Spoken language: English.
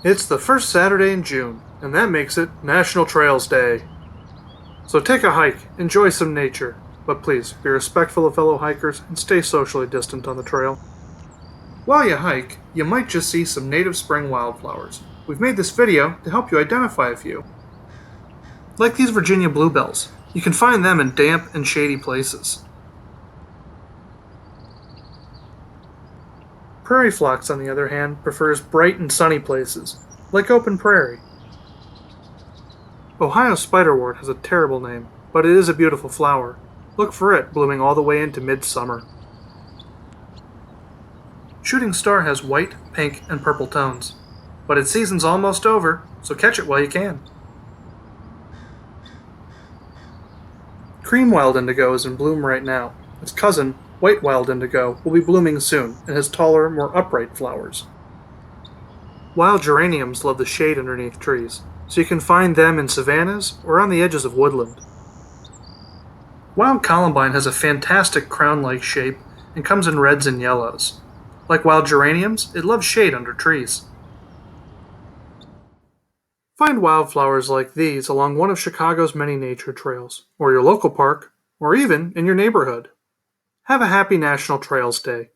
It's the first Saturday in June, and that makes it National Trails Day. So take a hike, enjoy some nature, but please be respectful of fellow hikers and stay socially distant on the trail. While you hike, you might just see some native spring wildflowers. We've made this video to help you identify a few. Like these Virginia bluebells, you can find them in damp and shady places. Prairie phlox, on the other hand, prefers bright and sunny places, like open prairie. Ohio spiderwort has a terrible name, but it is a beautiful flower. Look for it blooming all the way into midsummer. Shooting star has white, pink, and purple tones, but its season's almost over, so catch it while you can. Cream wild indigo is in bloom right now. Its cousin, white wild indigo, will be blooming soon and has taller, more upright flowers. Wild geraniums love the shade underneath trees, so you can find them in savannas or on the edges of woodland. Wild Columbine has a fantastic crown-like shape and comes in reds and yellows. Like wild geraniums, it loves shade under trees. Find wildflowers like these along one of Chicago's many nature trails, or your local park, or even in your neighborhood. Have a happy National Trails Day.